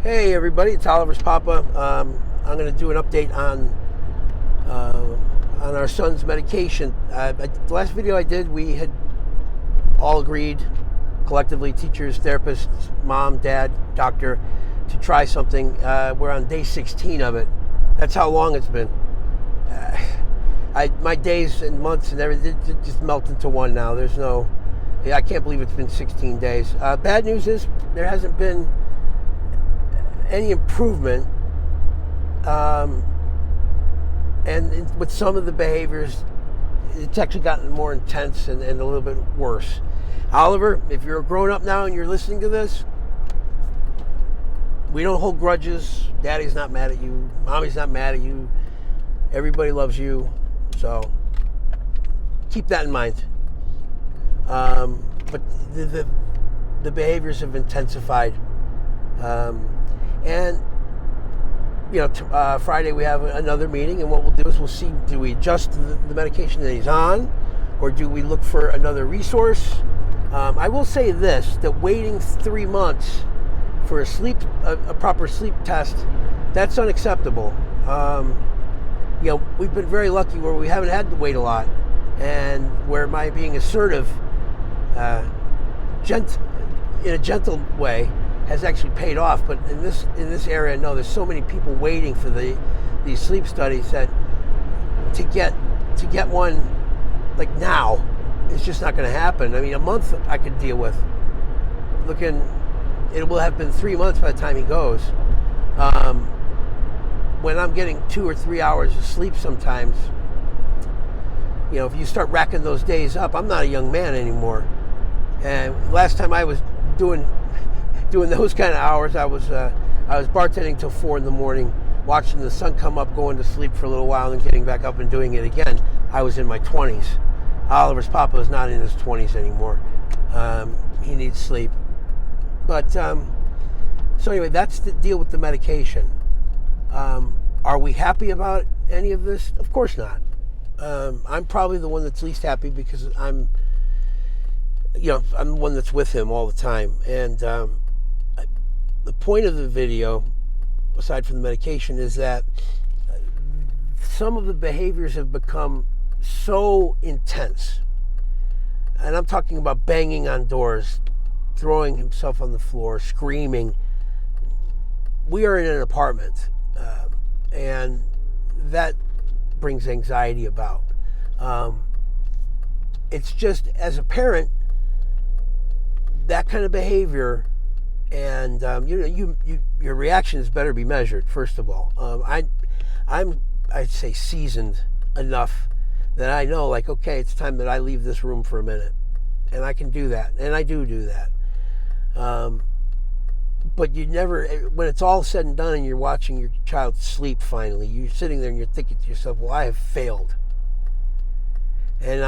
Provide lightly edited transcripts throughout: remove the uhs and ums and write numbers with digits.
Hey everybody, it's Oliver's Papa. I'm going to do an update on our son's medication. The last video I did, we had all agreed collectively, teachers, therapists, mom, dad, doctor, to try something. We're on day 16 of it. That's how long it's been. My days and months and everything just melt into one now. I can't believe it's been 16 days. Bad news is there hasn't been any improvement, and with some of the behaviors, it's actually gotten more intense and a little bit worse. Oliver, if you're a grown up now and you're listening to this, we don't hold grudges. Daddy's not mad at you. Mommy's not mad at you. Everybody loves you. So keep that in mind. But the behaviors have intensified. And Friday we have another meeting, and what we'll do is we'll see, do we adjust the medication that he's on, or do we look for another resource? I will say this, that waiting 3 months for a proper sleep test, that's unacceptable. We've been very lucky where we haven't had to wait a lot, and where my being assertive, in a gentle way, has actually paid off. But in this area, no, there's so many people waiting for these sleep studies that to get one like now is just not going to happen. I mean, a month I could deal with. It will have been 3 months by the time he goes. When I'm getting 2 or 3 hours of sleep sometimes, if you start racking those days up, I'm not a young man anymore. And last time I was doing those kind of hours, I was bartending till 4 a.m, watching the sun come up, going to sleep for a little while, and getting back up and doing it again. I was in my 20s. Oliver's Papa is not in his 20s anymore. He needs sleep. But so anyway, that's the deal with the medication. Are we happy about any of this? Of course not. I'm probably the one that's least happy because I'm the one that's with him all the time. And the point of the video, aside from the medication, is that some of the behaviors have become so intense. And I'm talking about banging on doors, throwing himself on the floor, screaming. We are in an apartment, and that brings anxiety about. It's just, as a parent, that kind of behavior, and your reactions better be measured. First of all, I'd say seasoned enough that I know, like, okay, it's time that I leave this room for a minute, and I can do that, and I do that. But you never, when it's all said and done, and you're watching your child sleep finally, you're sitting there and you're thinking to yourself, well, I have failed. And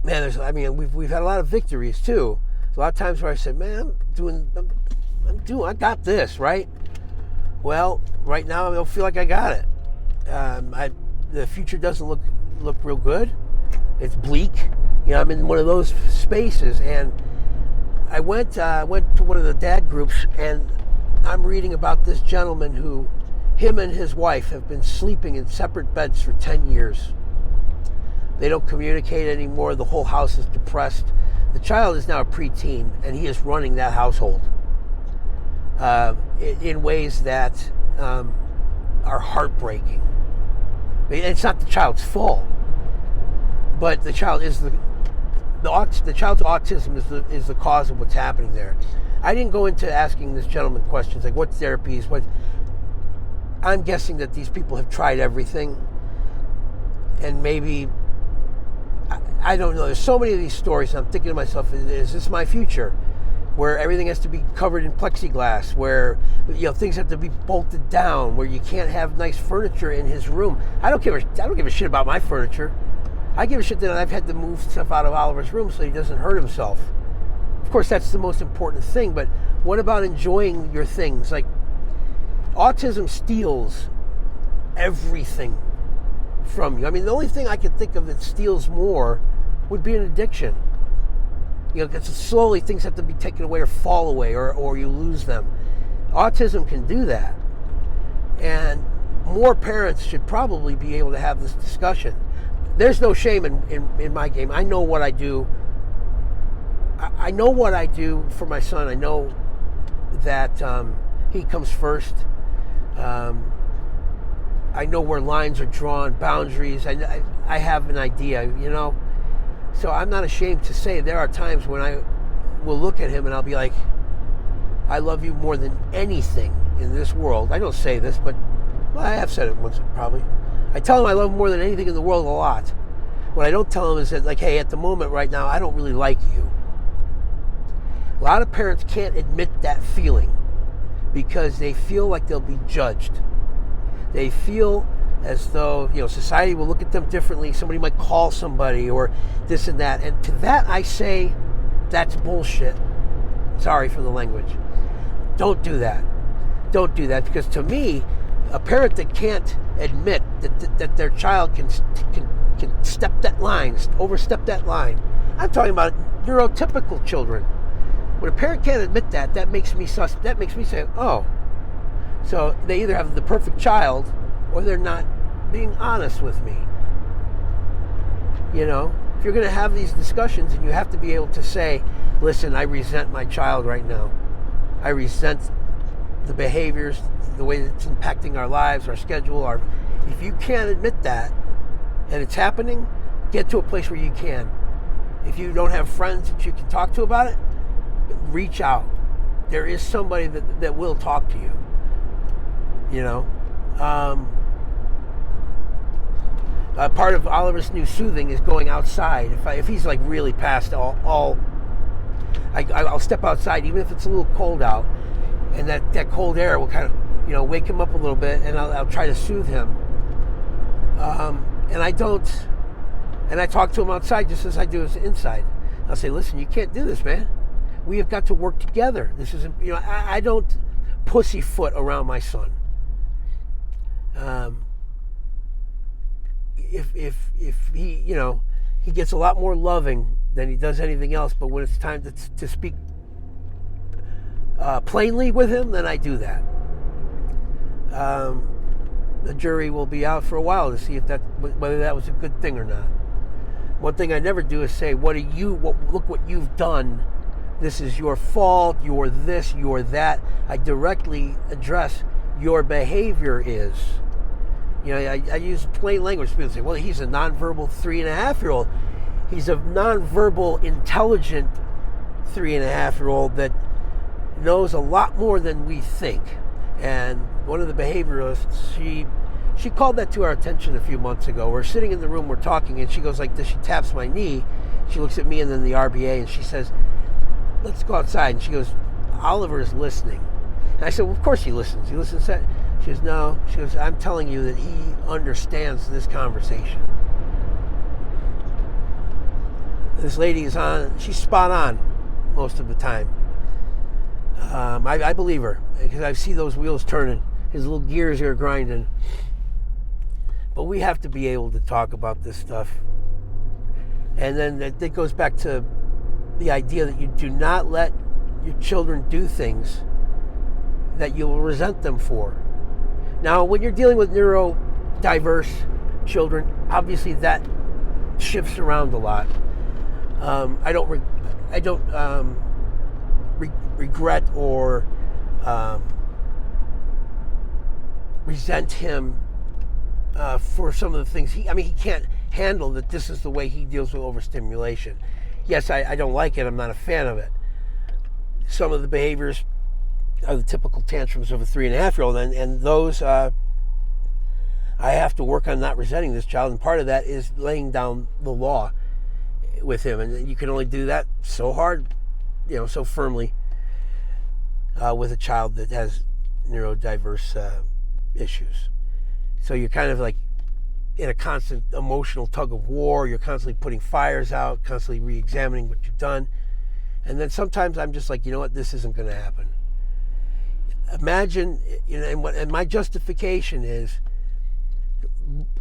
we've had a lot of victories too. A lot of times where I said, man, I got this, right? Well, right now I don't feel like I got it. The future doesn't look real good. It's bleak. I'm in one of those spaces, and I went to one of the dad groups, and I'm reading about this gentleman who, him and his wife have been sleeping in separate beds for 10 years. They don't communicate anymore. The whole house is depressed. The child is now a preteen, and he is running that household in ways that are heartbreaking. It's not the child's fault, but the child is the child's autism is the cause of what's happening there. I didn't go into asking this gentleman questions like what therapies, I'm guessing that these people have tried everything, and maybe, I don't know. There's so many of these stories, and I'm thinking to myself, is this my future? Where everything has to be covered in plexiglass, where things have to be bolted down, where you can't have nice furniture in his room. I don't give a shit about my furniture. I give a shit that I've had to move stuff out of Oliver's room so he doesn't hurt himself. Of course, that's the most important thing, but what about enjoying your things? Like, autism steals everything from you. I mean, the only thing I can think of that steals more would be an addiction. Because slowly things have to be taken away or fall away, or you lose them. Autism can do that. And more parents should probably be able to have this discussion. There's no shame in my game. I know what I do. I know what I do for my son. I know that he comes first. I know where lines are drawn, boundaries. I have an idea, So I'm not ashamed to say there are times when I will look at him and I'll be like, I love you more than anything in this world. I don't say this, but I have said it once probably. I tell him I love him more than anything in the world a lot. What I don't tell him is that, like, hey, at the moment right now, I don't really like you. A lot of parents can't admit that feeling because they feel like they'll be judged. They feel as though, society will look at them differently. Somebody might call somebody or this and that. And to that I say, that's bullshit. Sorry for the language. Don't do that. Don't do that, because to me, a parent that can't admit that their child can step that line, overstep that line. I'm talking about neurotypical children. When a parent can't admit that makes me sus. That makes me say, oh, so they either have the perfect child or they're not being honest with me. If you're going to have these discussions, and you have to be able to say, listen, I resent my child right now. I resent the behaviors, the way it's impacting our lives, our schedule. If you can't admit that and it's happening, get to a place where you can. If you don't have friends that you can talk to about it, reach out. There is somebody that will talk to you. Part of Oliver's new soothing is going outside. If he's like really past I'll step outside, even if it's a little cold out, and that cold air will kind of wake him up a little bit, and I'll try to soothe him. And I talk to him outside just as I do as inside. I'll say, listen, you can't do this, man. We have got to work together. This isn't, I don't pussyfoot around my son. If he, he gets a lot more loving than he does anything else, but when it's time to speak plainly with him, then I do that. The jury will be out for a while to see whether that was a good thing or not. One thing I never do is say, look what you've done. This is your fault. You're this, you're that. I directly address your behavior is. I use plain language. People say, well, he's a nonverbal 3.5-year-old. He's a nonverbal, intelligent 3.5-year-old that knows a lot more than we think. And one of the behavioralists, she called that to our attention a few months ago. We're sitting in the room, we're talking, and she goes like this. She taps my knee. She looks at me and then the RBA, and she says, let's go outside. And she goes, Oliver is listening. And I said, well, of course he listens. He listens. She goes, no. She goes, I'm telling you that he understands this conversation. This lady is she's spot on most of the time. I believe her, because I see those wheels turning. His little gears are grinding. But we have to be able to talk about this stuff. And then that goes back to the idea that you do not let your children do things that you will resent them for. Now, when you're dealing with neurodiverse children, obviously that shifts around a lot. I don't regret or resent him for some of the things he can't handle that. This is the way he deals with overstimulation. Yes, I don't like it. I'm not a fan of it. Some of the behaviors are the typical tantrums of a 3.5-year-old, and those I have to work on not resenting this child, and part of that is laying down the law with him, and you can only do that so hard, so firmly with a child that has neurodiverse issues. So you're kind of like in a constant emotional tug of war. You're constantly putting fires out, constantly re-examining what you've done. And then sometimes I'm just like, you know what, this isn't going to happen. Imagine, and my justification is,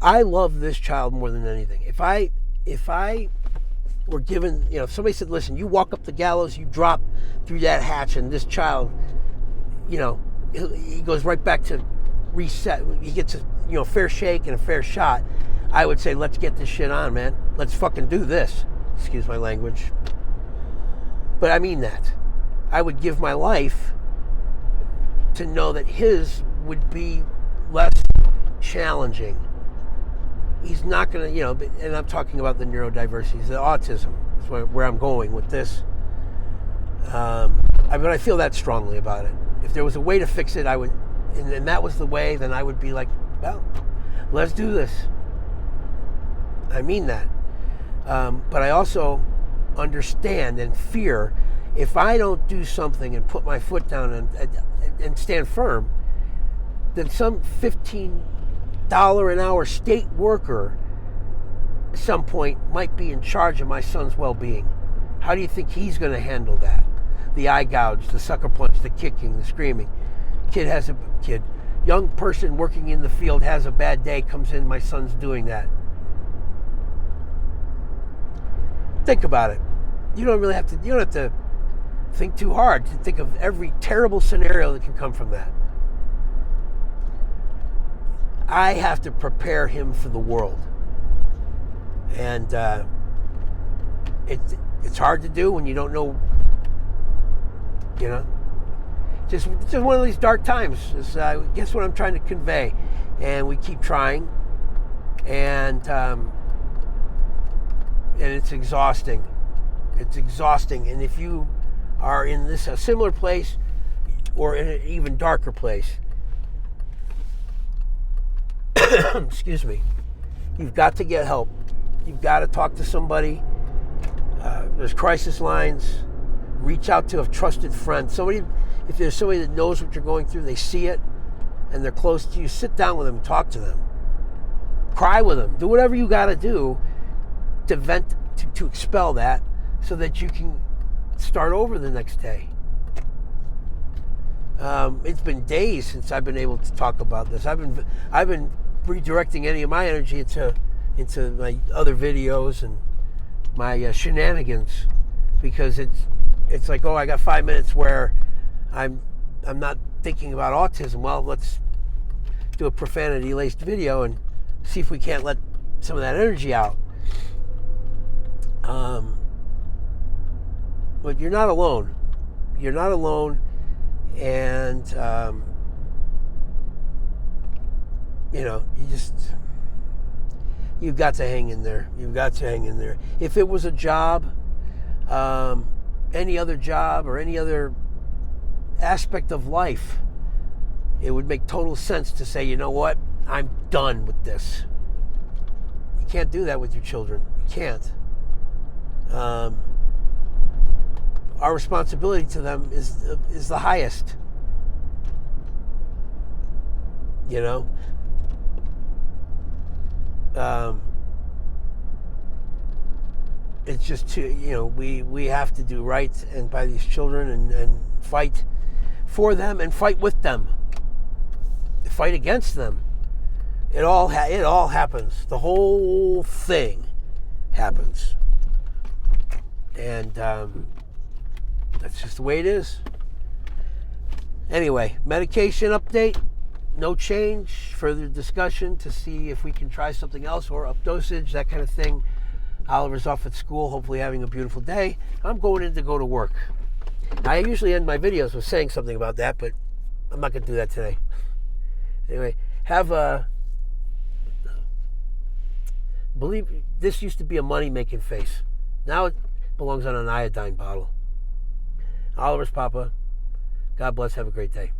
I love this child more than anything. If I were given, if somebody said, listen, you walk up the gallows, you drop through that hatch, and this child, he goes right back to reset. He gets a fair shake and a fair shot. I would say, let's get this shit on, man. Let's fucking do this. Excuse my language. But I mean that. I would give my life to know that his would be less challenging. He's not going to, and I'm talking about the neurodiversity, the autism is where I'm going with this. But I feel that strongly about it. If there was a way to fix it, I would, and that was the way, then I would be like, well, let's do this. I mean that. But I also understand and fear if I don't do something and put my foot down and stand firm, then some $15 an hour state worker at some point might be in charge of my son's well-being. How do you think he's going to handle that? The eye gouge, the sucker punch, the kicking, the screaming. Young person working in the field has a bad day, comes in, my son's doing that. Think about it. You don't have to think too hard to think of every terrible scenario that can come from that. I have to prepare him for the world. And it's hard to do when you don't know, just one of these dark times is, I guess, what I'm trying to convey. And we keep trying. And it's exhausting. It's exhausting. And if you are in a similar place or in an even darker place, excuse me, you've got to get help. You've got to talk to somebody. There's crisis lines. Reach out to a trusted friend. If there's somebody that knows what you're going through, they see it, and they're close to you, sit down with them and talk to them. Cry with them. Do whatever you got to do to vent, to expel that, so that you can start over the next day. It's been days since I've been able to talk about this. I've been redirecting any of my energy into my other videos and my shenanigans, because it's like, I got 5 minutes where I'm not thinking about autism. Well, let's do a profanity-laced video and see if we can't let some of that energy out. But you're not alone. You're not alone, and you've got to hang in there. You've got to hang in there. If it was a job, any other job or any other aspect of life, it would make total sense to say, you know what, I'm done with this. You can't do that with your children. You can't. Our responsibility to them is the highest. It's just we have to do right and by these children and fight for them and fight with them. Fight against them. It all happens. The whole thing happens. And that's just the way it is. Anyway, medication update. No change. Further discussion to see if we can try something else or up dosage, that kind of thing. Oliver's off at school, hopefully having a beautiful day. I'm going in to go to work. I usually end my videos with saying something about that, but I'm not going to do that today. Anyway, believe this used to be a money-making face. Now it belongs on an iodine bottle. Oliver's Papa. God bless. Have a great day.